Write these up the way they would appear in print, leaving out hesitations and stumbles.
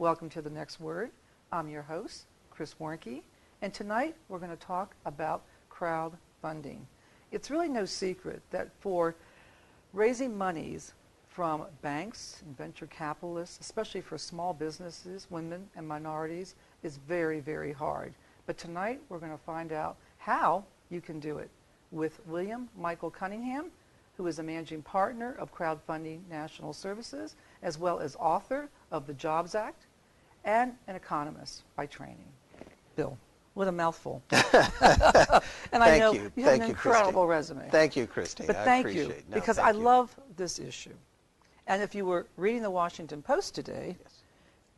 welcome to The Next Word. I'm your host, Chris Warnke, and tonight we're going to talk about crowdfunding. It's really no secret that for raising monies from banks and venture capitalists, especially for small businesses, women and minorities, is very, very hard. But tonight we're going to find out how you can do it with William Michael Cunningham, who is a managing partner of Crowdfunding National Services, as well as author of the Jobs Act, and an economist by training. Bill, with a mouthful. And I know you have an incredible resume. Thank you, Christine. But thank you, because I love this issue. And if you were reading the Washington Post today,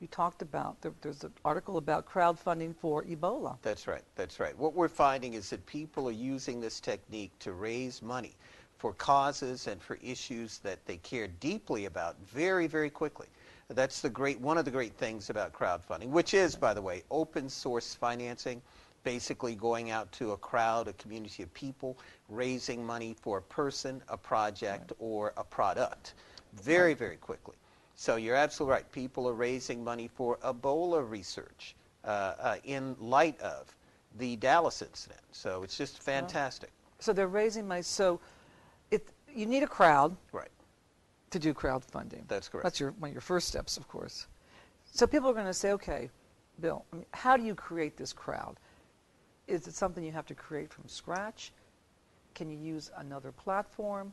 you talked about, there's an article about crowdfunding for Ebola. That's right, that's right. What we're finding is that people are using this technique to raise money for causes and for issues that they care deeply about very, very quickly. That's one of the great things about crowdfunding, which is, by the way, open source financing, basically going out to a crowd, a community of people, raising money for a person, a project, or a product very, very quickly. So you're absolutely right. People are raising money for Ebola research in light of the Dallas incident. So it's just fantastic. So they're raising money. So you need a crowd to do crowdfunding. That's correct. That's one of your first steps, of course. So people are going to say, okay, Bill, how do you create this crowd? Is it something you have to create from scratch? Can you use another platform?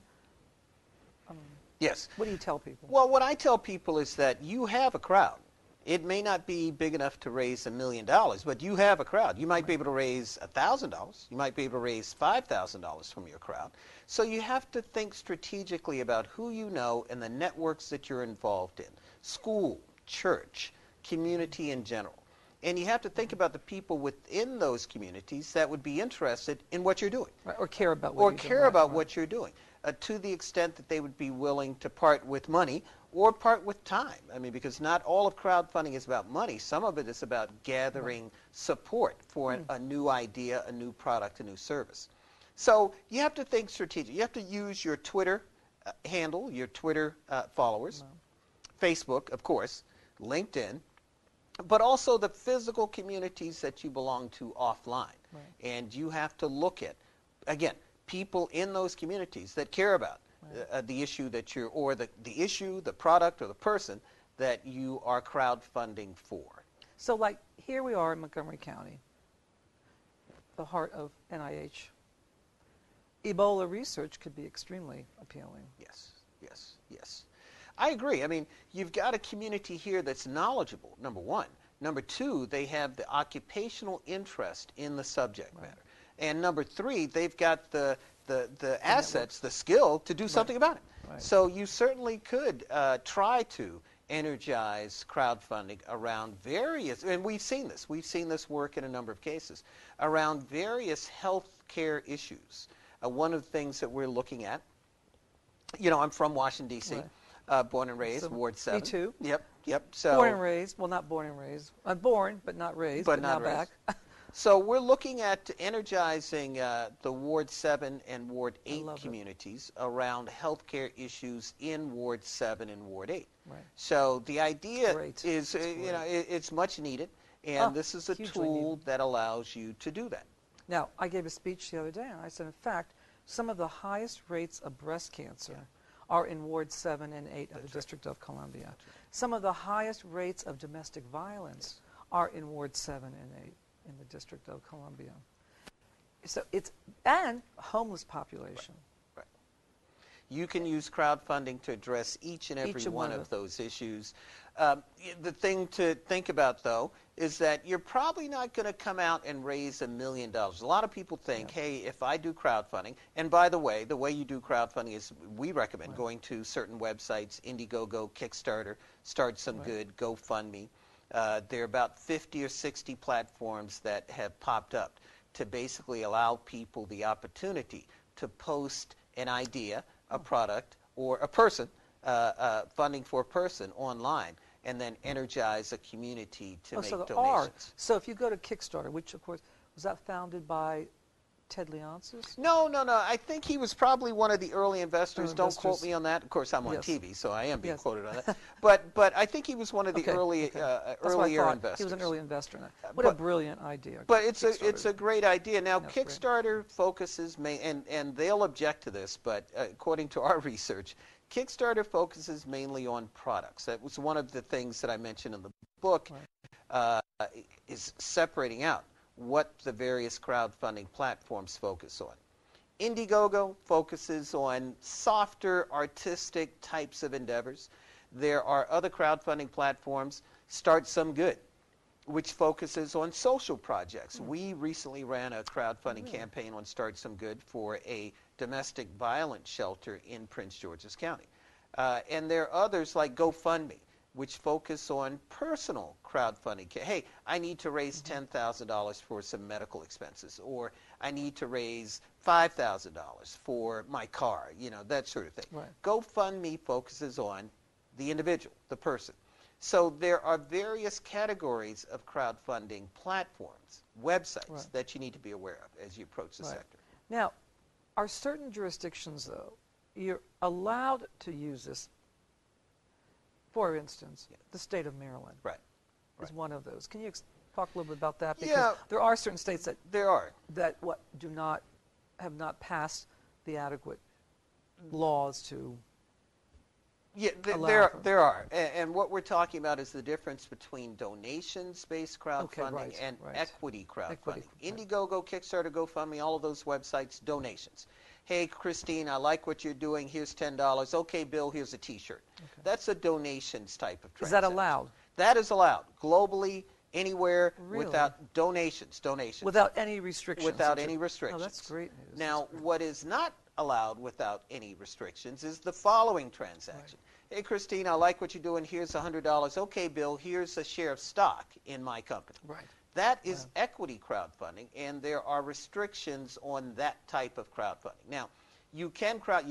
Yes. What do you tell people? Well, what I tell people is that you have a crowd. It may not be big enough to raise $1 million, but you have a crowd. You might be able to raise $1,000. You might be able to raise $5,000 from your crowd. So you have to think strategically about who you know and the networks that you're involved in. School, church, community in general. And you have to think about the people within those communities that would be interested in what you're doing. Right, or care about what you're doing. Or care about what you're doing. To the extent that they would be willing to part with money or part with time. I mean, because not all of crowdfunding is about money. Some of it is about gathering support for a new idea, a new product, a new service. So you have to think strategic. You have to use your Twitter handle, your Twitter followers, Facebook, of course, LinkedIn, but also the physical communities that you belong to offline. And you have to look at, again, people in those communities that care about the issue that you're, or the issue, the product, or the person that you are crowdfunding for. So like here we are in Montgomery County, the heart of NIH. Ebola research could be extremely appealing. Yes, yes, yes. I agree. I mean, you've got a community here that's knowledgeable, number one. Number two, they have the occupational interest in the subject matter. And number three, they've got the assets, the skill to do something about it. So you certainly could try to energize crowdfunding around various, and we've seen this work in a number of cases, around various health care issues. One of the things that we're looking at, I'm from Washington, D.C., born and raised, Ward 7. Me too. Yep. So born and raised, well, not born and raised. Born, but not raised, but not now raised. Back. So we're looking at energizing the Ward 7 and Ward 8 communities around healthcare issues in Ward 7 and Ward 8. So the idea is, it's much needed, and this is a tool that allows you to do that. Now, I gave a speech the other day, and I said, in fact, some of the highest rates of breast cancer are in Ward 7 and 8 of the District of Columbia. Some of the highest rates of domestic violence are in Ward 7 and 8. In the District of Columbia. So and homeless population. Right. You can use crowdfunding to address each and every one of those issues. The thing to think about, though, is that you're probably not going to come out and raise $1 million. A lot of people think, hey, if I do crowdfunding, and by the way you do crowdfunding is, we recommend going to certain websites, Indiegogo, Kickstarter, Start Some Good, GoFundMe. There are about 50 or 60 platforms that have popped up to basically allow people the opportunity to post an idea, a product, or a person, funding for a person online, and then energize a community to make donations. So if you go to Kickstarter, which of course, was that founded by Ted Leonsis? No. I think he was probably one of the early investors. Don't quote Investors. me on that. Of course, I'm on Yes. TV, so I am being Yes. quoted on that. But I think he was one of the Okay, early okay. That's what I earlier thought. investors. He was an early investor in that. What a but- brilliant idea. But it's Kickstarter. a great idea. Now, That's great. Kickstarter focuses, and they'll object to this, but according to our research, Kickstarter focuses mainly on products. That was one of the things that I mentioned in the book, is separating out what the various crowdfunding platforms focus on. Indiegogo focuses on softer, artistic types of endeavors. There are other crowdfunding platforms, Start Some Good, which focuses on social projects. We recently ran a crowdfunding campaign on Start Some Good for a domestic violence shelter in Prince George's County. And there are others like GoFundMe, which focus on personal crowdfunding. Hey, I need to raise $10,000 for some medical expenses, or I need to raise $5,000 for my car, that sort of thing. Right. GoFundMe focuses on the individual, the person. So there are various categories of crowdfunding platforms, websites that you need to be aware of as you approach the sector. Now, are certain jurisdictions, though, you're allowed to use this? For instance, the state of Maryland is one of those. Can you talk a little bit about that? Because there are certain states that have not passed the adequate laws to. Yeah, there are. And what we're talking about is the difference between donations-based crowdfunding and equity crowdfunding. Indiegogo, Kickstarter, GoFundMe, all of those websites, donations. Hey, Christine, I like what you're doing. Here's $10. Okay, Bill, here's a T-shirt. Okay. That's a donations type of transaction. Is that allowed? That is allowed. Globally, anywhere, without donations. Without any restrictions? Without any restrictions. Oh, that's great news. Now, what is not allowed without any restrictions is the following transaction. Hey, Christine, I like what you're doing. Here's $100. Okay, Bill, here's a share of stock in my company. Right. That is equity crowdfunding, and there are restrictions on that type of crowdfunding. Now, you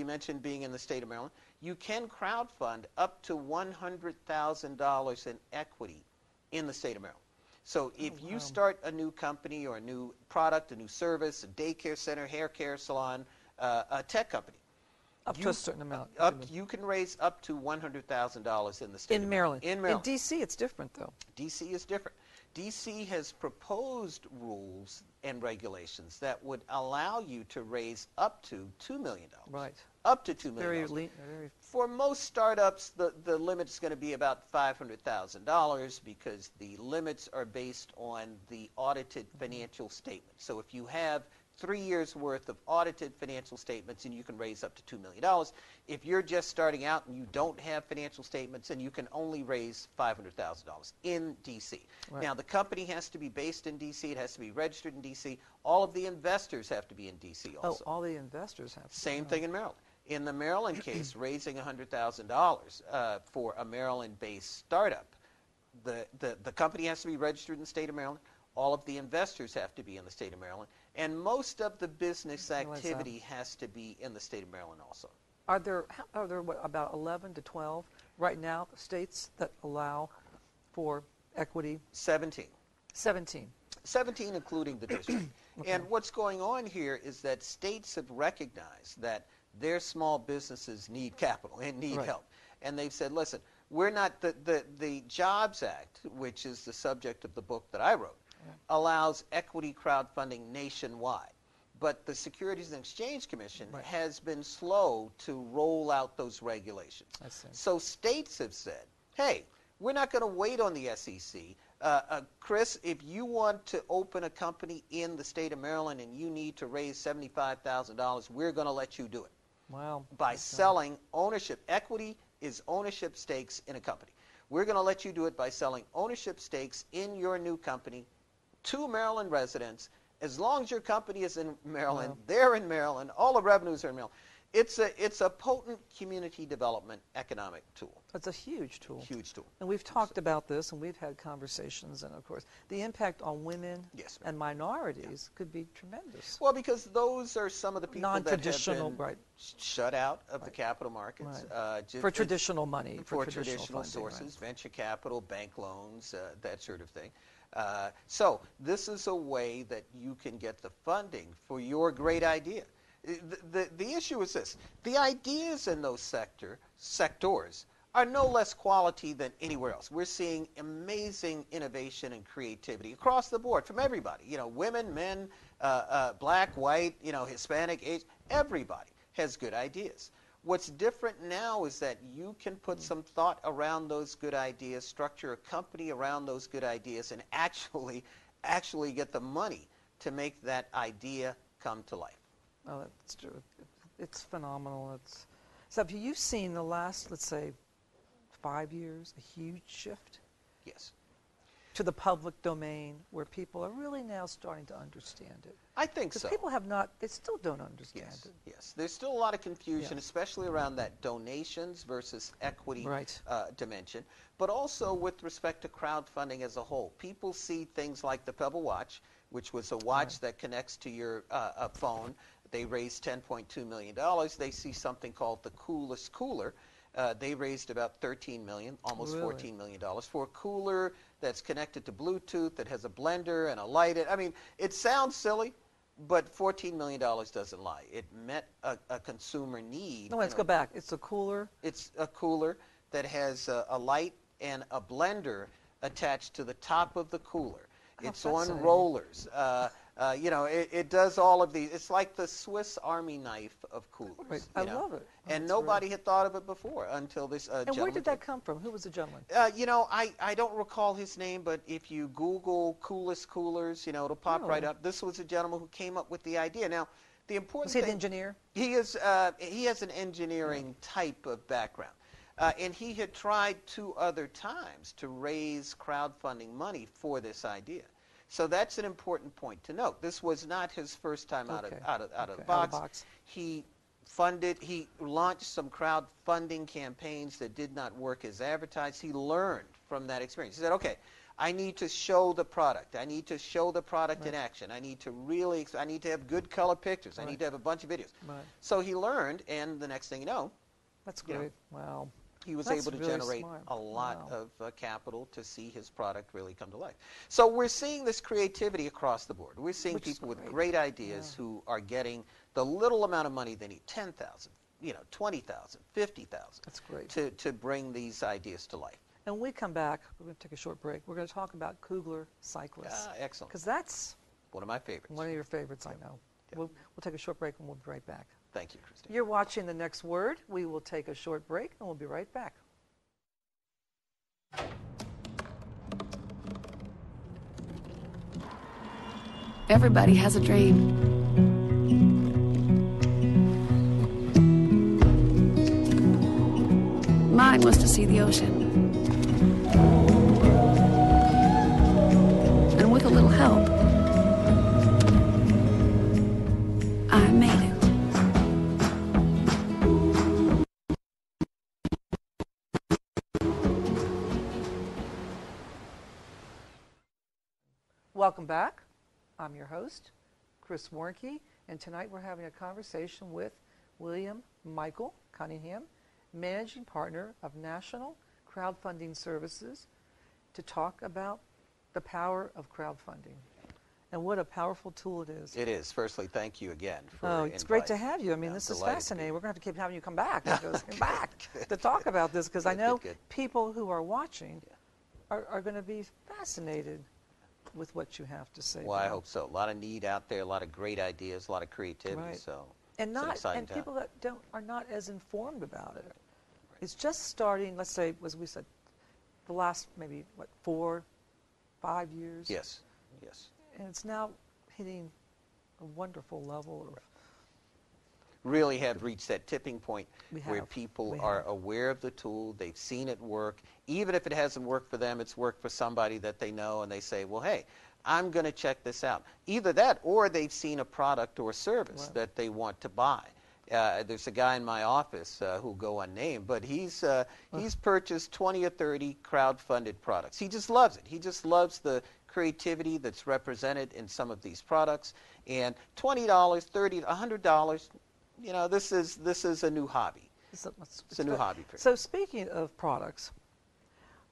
mentioned being in the state of Maryland. You can crowdfund up to $100,000 in equity in the state of Maryland. So if you start a new company or a new product, a new service, a daycare center, hair care salon, a tech company, up to a certain amount. You can raise up to $100,000 in the state of Maryland. In Maryland. In D.C., it's different, though. D.C. is different. D.C. has proposed rules and regulations that would allow you to raise up to $2 million. Right. Up to $2 million. For most startups, the limit is going to be about $500,000 because the limits are based on the audited financial statement. So if you have 3 years worth of audited financial statements, and you can raise up to $2 million. If you're just starting out and you don't have financial statements, then you can only raise $500,000 in D.C. Right. Now, the company has to be based in D.C. It has to be registered in D.C. All of the investors have to be in D.C. also. Oh, all the investors have to. Same thing in Maryland. In the Maryland case, raising $100,000 for a Maryland-based startup, the company has to be registered in the state of Maryland. All of the investors have to be in the state of Maryland. And most of the business activity has to be in the state of Maryland also. Are there what, about 11 to 12 right now states that allow for equity? 17. 17. 17 including the district. And what's going on here is that states have recognized that their small businesses need capital and need help. And they've said, listen, we're not, the Jobs Act, which is the subject of the book that I wrote, allows equity crowdfunding nationwide. But the Securities and Exchange Commission has been slow to roll out those regulations. I see. So states have said, hey, we're not going to wait on the SEC. Chris, if you want to open a company in the state of Maryland and you need to raise $75,000, we're going to let you do it. Wow. By selling ownership. Equity is ownership stakes in a company. We're going to let you do it by selling ownership stakes in your new company to Maryland residents. As long as your company is in Maryland, they're in Maryland, all the revenues are in Maryland. It's a potent community development economic tool. It's a huge tool. Huge tool. And we've talked about this, and we've had conversations, and of course, the impact on women and minorities could be tremendous. Well, because those are some of the people that have been shut out of the capital markets. For traditional money. For traditional sources, venture capital, bank loans, that sort of thing. So this is a way that you can get the funding for your great idea. The issue is this. The ideas in those sectors are no less quality than anywhere else. We're seeing amazing innovation and creativity across the board from everybody. You know, women, men, black, white, you know, Hispanic, Asian, everybody has good ideas. What's different now is that you can put some thought around those good ideas, structure a company around those good ideas, and actually get the money to make that idea come to life. Oh, that's true. It's phenomenal. So have you seen the last, let's say, 5 years, a huge shift? Yes. To the public domain, where people are really now starting to understand it. I think so. Because people have not, they still don't understand it. Yes, there's still a lot of confusion, especially around that donations versus equity dimension, but also with respect to crowdfunding as a whole. People see things like the Pebble Watch, which was a watch that connects to your phone. They raised $10.2 million. They see something called the Coolest Cooler. They raised about $13 million, almost $14 million for a cooler that's connected to Bluetooth, that has a blender and a light. I mean, it sounds silly, but $14 million doesn't lie. It met a consumer need. No, let's go back. It's a cooler. It's a cooler that has a light and a blender attached to the top of the cooler. It's on rollers. You know, it does all of these. It's like the Swiss Army knife of coolers. Right. I love it. And nobody had thought of it before until this gentleman. And where did that come from? Who was the gentleman? You know, I don't recall his name, but if you Google Coolest Coolers, you know, it'll pop right up. This was a gentleman who came up with the idea. Now, the important thing... Was he an engineer? He has an engineering type of background. And he had tried 2 other times to raise crowdfunding money for this idea. So that's an important point to note. This was not his first time out of the box. He launched some crowdfunding campaigns that did not work as advertised. He learned from that experience. He said, okay, I need to show the product. I need to show the product in action. I need to have good color pictures. I need to have a bunch of videos. So he learned, and the next thing you know, that's great. Wow. He was able to generate a lot of capital to see his product really come to life. So we're seeing this creativity across the board. We're seeing people with great ideas who are getting the little amount of money they need, $10,000, you know, $20,000, $50,000. That's great. To bring these ideas to life. And when we come back, we're going to take a short break. We're going to talk about Kugler cyclists. Excellent. Because that's one of my favorites. One of your favorites, I know. We'll take a short break and we'll be right back. Thank you, Christine. You're watching The Next Word. We will take a short break and we'll be right back. Everybody has a dream. Mine was to see the ocean. And with a little help, I made it. Welcome back. I'm your host, Chris Warnke, and tonight we're having a conversation with William Michael Cunningham, Managing Partner of National Crowdfunding Services, to talk about the power of crowdfunding and what a powerful tool it is. It is. Firstly, thank you again for it's great to have you. I mean, this is fascinating. We're going to have to keep having you come back to talk about this, because I know people who are watching are going to be fascinated with what you have to say. Well, I hope so. A lot of need out there, a lot of great ideas, a lot of creativity. So and people that are not as informed about it. It's just starting. Let's say, as we said, the last maybe 4, 5 years. Yes. And it's now hitting a wonderful level of. Really have reached that tipping point where people are aware of the tool, they've seen it work. Even if it hasn't worked for them, it's worked for somebody that they know, and they say, well, hey, I'm going to check this out. Either that, or they've seen a product or service that they want to buy. There's a guy in my office who'll go unnamed, but he's purchased 20 or 30 crowd-funded products. He just loves it. He just loves the creativity that's represented in some of these products. And $20, $30, $100, you know, this is a new hobby. It's a new hobby for him. So speaking of products,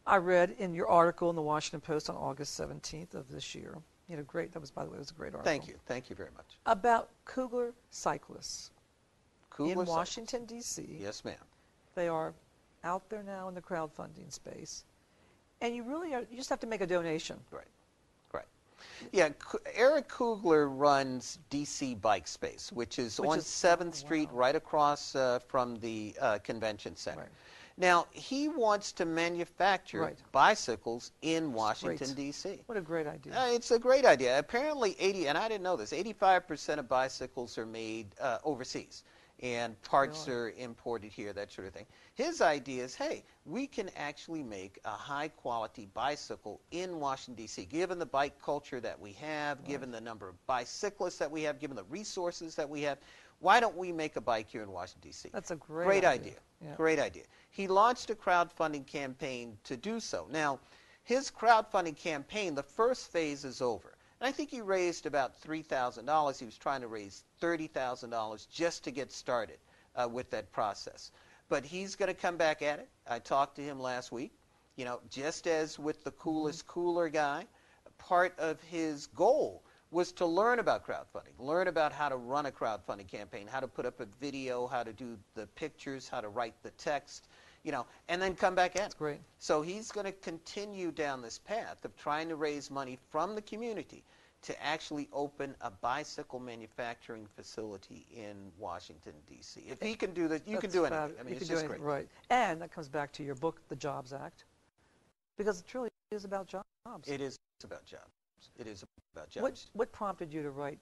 I read in your article in the Washington Post on August 17th of this year, great, that was, by the way, it was a great article. Thank you very much. About Kugler cyclists Kugler in cyclists. Washington, D.C. Yes, ma'am. They are out there now in the crowdfunding space. And you just have to make a donation. Right. Yeah, Eric Kugler runs DC Bike Space, which is on 7th Street, right across from the convention center. Right. Now, he wants to manufacture bicycles in Washington, D.C. What a great idea. It's a great idea. Apparently, and I didn't know this, 85% of bicycles are made overseas, and parts are imported here, that sort of thing. His idea is, hey, we can actually make a high-quality bicycle in Washington, D.C., given the bike culture that we have, given the number of bicyclists that we have, given the resources that we have. Why don't we make a bike here in Washington, D.C.? That's a great idea. Yeah. Great idea. He launched a crowdfunding campaign to do so. Now, his crowdfunding campaign, the first phase is over. And I think he raised about $3,000. He was trying to raise $30,000 just to get started with that process. But he's going to come back at it. I talked to him last week. Just as with the Coolest Cooler guy, part of his goal was to learn about crowdfunding, learn about how to run a crowdfunding campaign, how to put up a video, how to do the pictures, how to write the text, and then come back at it. That's great. So he's going to continue down this path of trying to raise money from the community to actually open a bicycle manufacturing facility in Washington, D.C. If he can do that, you can do anything. I mean, it's just great. Right. And that comes back to your book, The Jobs Act, because it truly is about jobs. It is about jobs. It is about jobs. What prompted you to write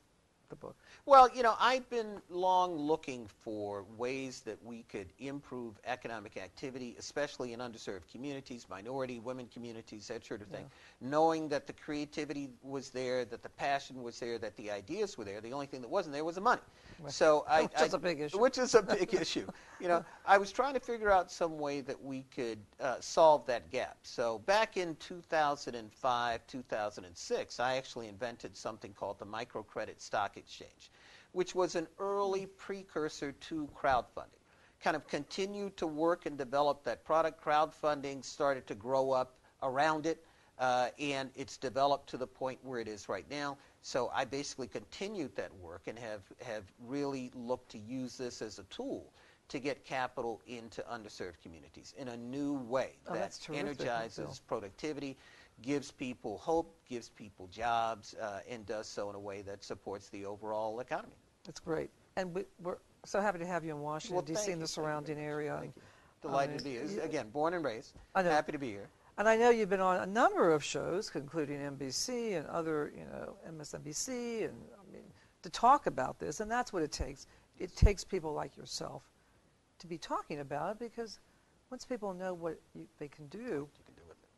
the book? Well, I've been long looking for ways that we could improve economic activity, especially in underserved communities, minority, women communities, that sort of thing. Knowing that the creativity was there, that the passion was there, that the ideas were there. The only thing that wasn't there was the money. Right. So which is a big issue. Which is a big issue. I was trying to figure out some way that we could solve that gap. So back in 2005, 2006, I actually invented something called the microcredit stock exchange, which was an early precursor to crowdfunding. Kind of continued to work and develop that product. Crowdfunding started to grow up around it, and it's developed to the point where it is right now. So I basically continued that work and have really looked to use this as a tool to get capital into underserved communities in a new way that energizes productivity, gives people hope, gives people jobs, and does so in a way that supports the overall economy. That's great. And we're so happy to have you in Washington, D.C. and the surrounding area. Thank you. Delighted to be here. Again, born and raised. I know. Happy to be here. And I know you've been on a number of shows, including NBC and other, MSNBC, and to talk about this. And that's what it takes. It takes people like yourself to be talking about it, because once people know what they can do, you can do with it.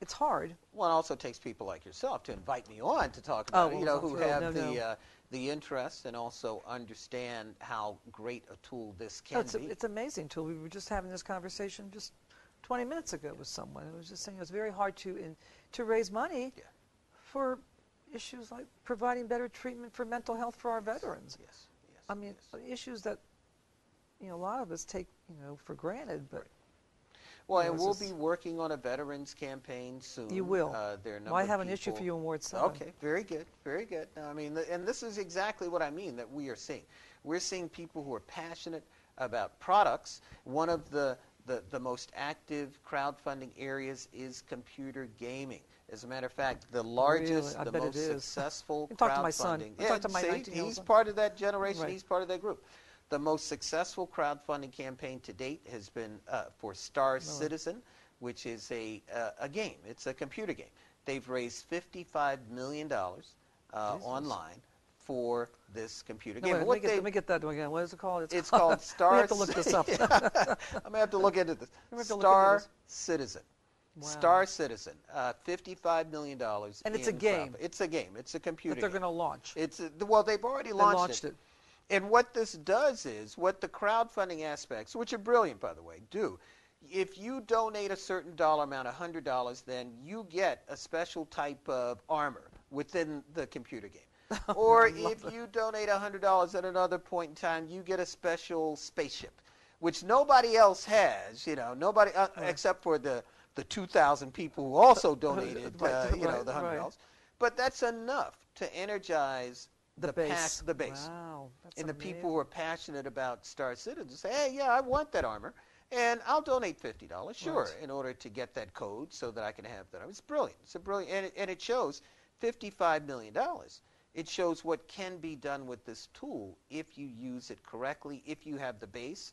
It's hard. Well, it also takes people like yourself to invite me on to talk about it, who have the interest and also understand how great a tool this can be. It's an amazing tool. We were just having this conversation just 20 minutes ago with someone. It was just saying it was very hard to raise money for issues like providing better treatment for mental health for our veterans. Issues that a lot of us take for granted, but. Well, and we'll be working on a veterans campaign soon. You will. I have an issue for you in Ward 7. Okay, very good, very good. And this is exactly what I mean that we are seeing. We're seeing people who are passionate about products. One of the most active crowdfunding areas is computer gaming. As a matter of fact, the largest, the most successful crowdfunding. Talk to my son. Talk to my 19-year-old son. He's part of that generation. Right. He's part of that group. The most successful crowdfunding campaign to date has been for Star Citizen, which is a game. It's a computer game. They've raised $55 million online for this computer game. Let me get that one again. What is it called? It's called Star. We have to look this up. I'm going to have to look into this. Star Citizen. Wow. Star Citizen, $55 million. And it's a game. It's a game. It's a computer game. That they're going to launch. They've already launched it. And what this does is, what the crowdfunding aspects, which are brilliant, by the way, do, if you donate a certain dollar amount, $100, then you get a special type of armor within the computer game. Or if you donate $100 at another point in time, you get a special spaceship, which nobody else has, nobody except for the the 2,000 people who also donated, Right, the right, $100. right. But that's enough to energize The base. the base. Wow, that's And the people who amazing. are passionate about Star Citizen say, hey, yeah, I want that armor, and I'll donate $50, sure, Right. in order to get that code so that I can have that armor. It's brilliant. It's a brilliant, and it shows $55 million. It shows what can be done with this tool if you use it correctly, if you have the base.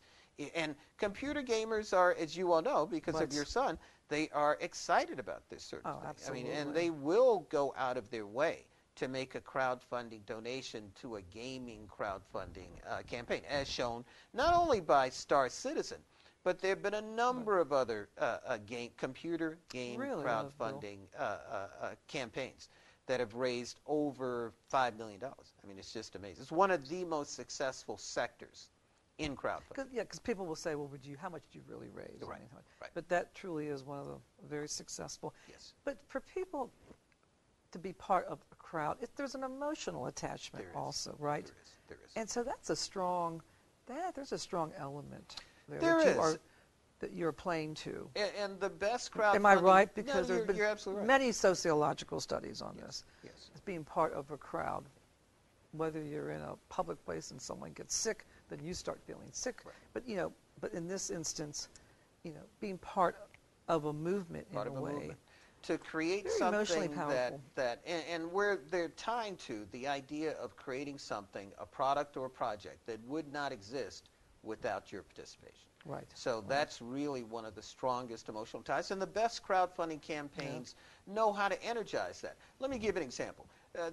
And computer gamers are, as you all know, because of Right. your son, they are excited about this sort of Oh, thing. absolutely. I mean, and they will go out of their way to make a crowdfunding donation to a gaming crowdfunding campaign, as shown not only by Star Citizen, but there have been a number of other computer game Really, crowdfunding campaigns that have raised over $5 million. I mean, it's just amazing. It's one of the most successful sectors in crowdfunding. Because people will say, well, how much did you really raise? Right, I mean, right. But that truly is one of the very successful. Yes. But for people to be part of a crowd, there's an emotional attachment There is. also, right? There is. And so there's a strong element there, There that, is. that you're playing to. And the best crowdfunding... Am I right? No, Because there have been you're absolutely right. many sociological studies on this. Yes. As being part of a crowd, whether you're in a public place and someone gets sick, then you start feeling sick. Right. But in this instance, being part of a movement Part in of a way. movement. To create Very emotionally something powerful. and where they're tying to the idea of creating something, a product or a project that would not exist without your participation. Right. So right. that's really one of the strongest emotional ties. And the best crowdfunding campaigns know how to energize that. Let me give an example.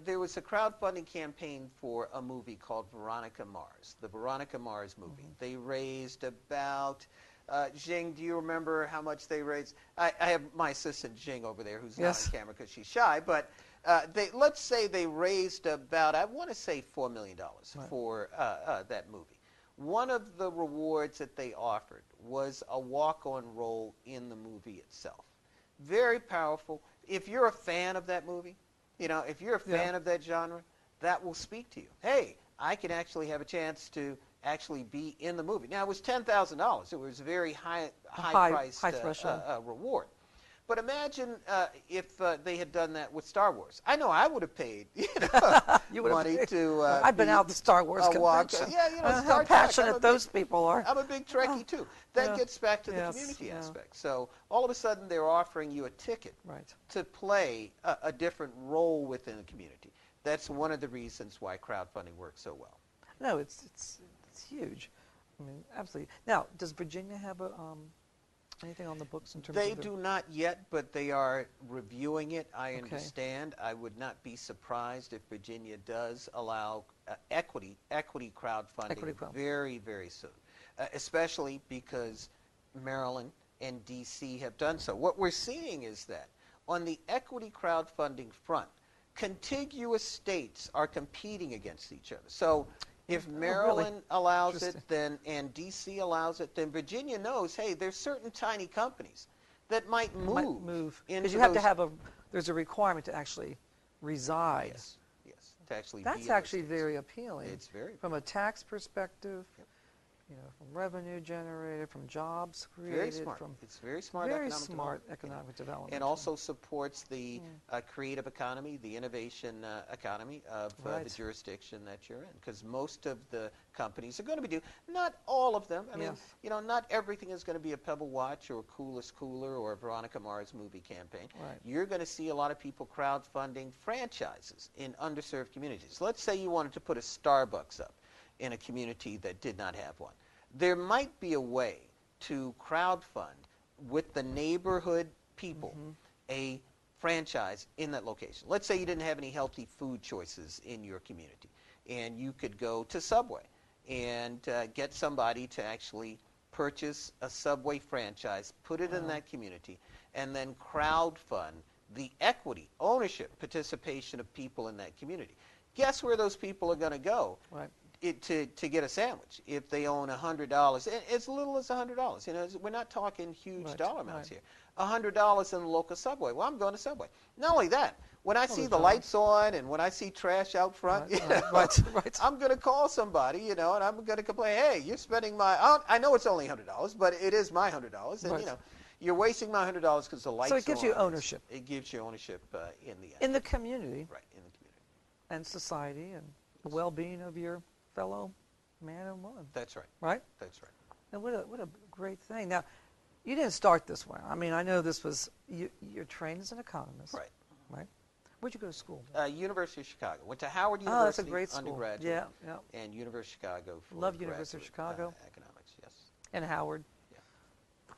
There was a crowdfunding campaign for a movie called Veronica Mars, the Veronica Mars movie. Mm-hmm. They raised about, Jing, do you remember how much they raised? I have my assistant Jing over there who's Yes. not on camera because she's shy, but let's say they raised about, I want to say $4 million Right. for that movie. One of the rewards that they offered was a walk-on role in the movie itself. Very powerful. If you're a fan of that movie, if you're a fan of that genre, that will speak to you. Hey, I can actually have a chance to actually be in the movie. Now, it was $10,000. It was a very high-priced threshold. reward. But imagine if they had done that with Star Wars. I know I would have paid You would have money paid. to. I've been be out to Star Wars a walk- convention. Yeah, How Star Trek. passionate those people are. I'm a big Trekkie too. That Yeah. gets back to the Yes, community yeah. aspect. So all of a sudden they're offering you a ticket Right. to play a different role within the community. That's one of the reasons why crowdfunding works so well. No, it's huge. I mean, absolutely. Now, does Virginia have anything on the books in terms They of do not yet, but they are reviewing it. I Okay. understand. I would not be surprised if Virginia does allow equity crowdfunding Equity crowd. very, very soon, especially because Maryland and D.C. have done so. What we're seeing is that on the equity crowdfunding front, contiguous states are competing against each other. So if really? Maryland allows it, Interesting. then and D.C. allows it, then Virginia knows, hey, there's certain tiny companies that might move into because you have to those- have there's a requirement to actually reside. yes, to actually be That's in those actually states. very appealing. It's very from a tax perspective, Yep. from revenue generated, from jobs created, very smart. from It's very smart very economic smart development. economic development. And also supports the creative economy, the innovation economy of the Right. jurisdiction that you're in. Because most of the companies are going to be doing, not all of them. I mean, Yes. not everything is going to be a Pebble Watch or Coolest Cooler or a Veronica Mars movie campaign. Right. You're going to see a lot of people crowdfunding franchises in underserved communities. Let's say you wanted to put a Starbucks up in a community that did not have one. There might be a way to crowdfund with the neighborhood people a franchise in that location. Let's say you didn't have any healthy food choices in your community, and you could go to Subway and get somebody to actually purchase a Subway franchise, put it in that community, and then crowdfund the equity, ownership, participation of people in that community. Guess where those people are going to go? Right. To get a sandwich if they own $100, as little as $100. We're not talking huge Right, dollar amounts right. here. $100 in the local Subway. Well, I'm going to Subway. Not only that, when I see there's the jobs. lights on and when I see trash out front, Right. I'm going to call somebody, and I'm going to complain. Hey, you're spending my. I know it's only $100, but it is my $100, and Right. you're wasting my $100 because the lights So it gives are you on. ownership. It gives you ownership in the end. In the community Right, in the community. and society and the well-being of your fellow man and woman, That's right. right? That's right. And what a great thing. Now, you didn't start this way. I mean, I know this was, you're trained as an economist. Right. Right? Where'd you go to school? University of Chicago. Went to Howard Oh, University, that's a great school. undergraduate. Yeah, yeah. And University of Chicago for Love University of graduate, Chicago. Economics, yes. And Howard. Yeah.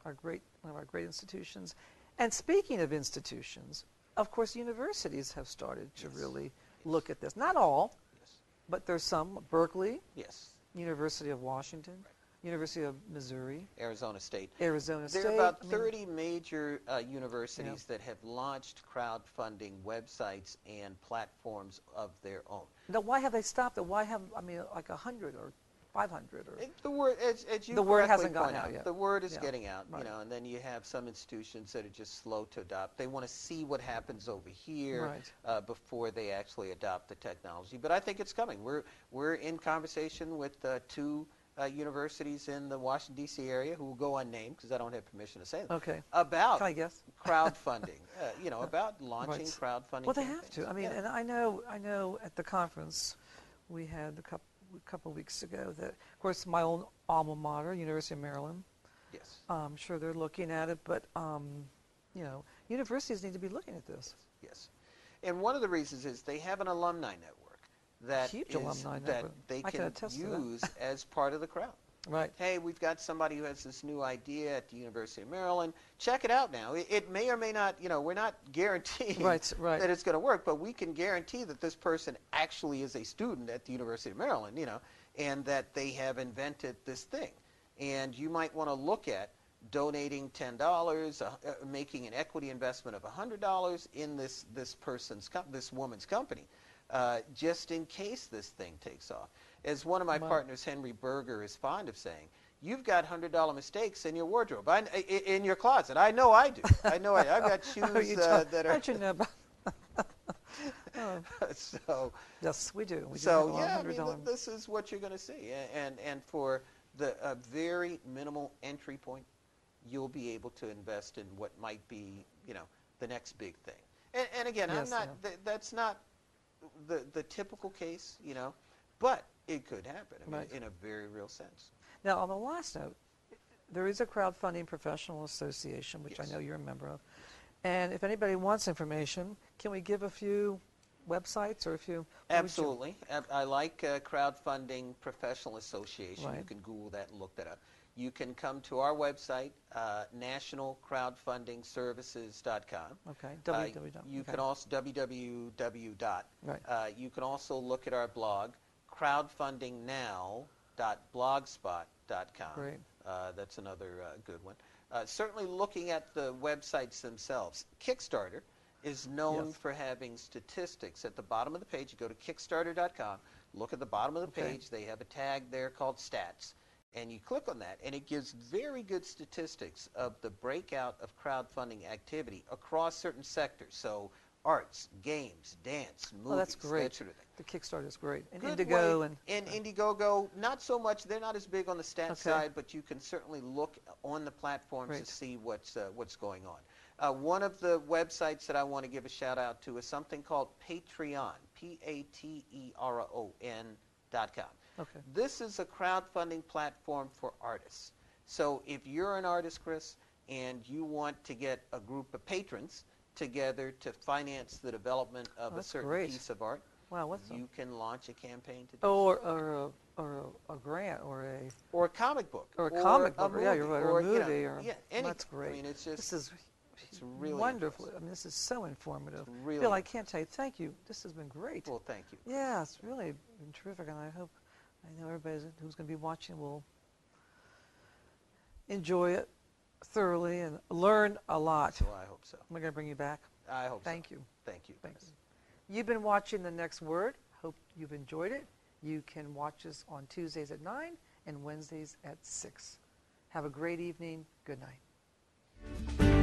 One of our great institutions. And speaking of institutions, of course, universities have started to Yes. really look at this. Not all, Yes. but there's some. Berkeley, Yes. University of Washington, Right. University of Missouri, Arizona State. Arizona There State. are about I mean, 30 major universities that have launched crowdfunding websites and platforms of their own. now, why have they stopped it? Why have, I mean, like 100 or 500 or... The word, as you The word correctly hasn't gotten point out yet. The word is Yeah. getting out, Right. and then you have some institutions that are just slow to adopt. They want to see what happens over here Right. before they actually adopt the technology. But I think it's coming. We're in conversation with two universities in the Washington, D.C. area who will go unnamed because I don't have permission to say them. Okay. About Can I guess? crowdfunding, about launching Right. crowdfunding. Well, they have campaigns. to. I mean, Yeah. and I know at the conference we had a couple of weeks ago that, of course, my own alma mater, University of Maryland, Yes. I'm sure they're looking at it, but, universities need to be looking at this. Yes. And one of the reasons is they have an alumni network that Huge is- alumni that network. they I can can attest to that. use as part of the crowd. Right. Hey, we've got somebody who has this new idea at the University of Maryland. Check it out now. It may or may not, we're not guaranteeing Right, right. that it's going to work, but we can guarantee that this person actually is a student at the University of Maryland, and that they have invented this thing. And you might want to look at donating $10, making an equity investment of $100 in this this woman's company, just in case this thing takes off. As one of my Wow. partners, Henry Berger, is fond of saying, you've got $100 mistakes in your wardrobe, in your closet. I know I do. I've got shoes that are. How'd you know about? So. Yes, we do. We do So have a yeah, $100. this is what you're going to see, and for the very minimal entry point, you'll be able to invest in what might be, the next big thing. And again, Yes, that's not the typical case, but it could happen. I mean, Right. in a very real sense. Now, on the last note, there is a crowdfunding professional association, which Yes. I know you're a member of. And if anybody wants information, can we give a few websites or a few? what would you- Absolutely. I like Crowdfunding Professional Association. You Right. can Google that and look that up. You can come to our website, nationalcrowdfundingservices.com. Okay. You okay. can also www. Right. You can also look at our blog, crowdfundingnow.blogspot.com. Great. That's another good one. Certainly looking at the websites themselves. Kickstarter is known Yes. for having statistics. At the bottom of the page, you go to kickstarter.com, look at the bottom of the Okay. page. They have a tag there called Stats. And you click on that, and it gives very good statistics of the breakout of crowdfunding activity across certain sectors. So arts, games, dance, movies, Oh, that's great. that sort of thing. The Kickstarter is great. And Good Indigo way- and Indiegogo, not so much. They're not as big on the stat Okay. side, but you can certainly look on the platforms Great. to see what's going on. One of the websites that I want to give a shout out to is something called Patreon, Patreon.com. Okay. This is a crowdfunding platform for artists. So if you're an artist, Chris, and you want to get a group of patrons together to finance the development of a that's certain great. piece of art, wow, what's you can launch a campaign to do or a grant or a or a comic book, or a comic book. movie, Yeah, you're right. Or a you know, movie. Or yeah, anything. that's great. I mean, it's just This is it's really wonderful. impressive. I mean, this is so informative. really Bill, I can't tell you. Thank you. This has been great. well. Thank you. Yeah, it's really been terrific, and I know everybody who's going to be watching will enjoy it thoroughly and learn a lot. So I hope so. We're going to bring you back. I hope Thank so. you. Thank you. Thank Chris. you. You've been watching The Next Word. Hope you've enjoyed it. You can watch us on Tuesdays at 9 and Wednesdays at 6. Have a great evening. Good night.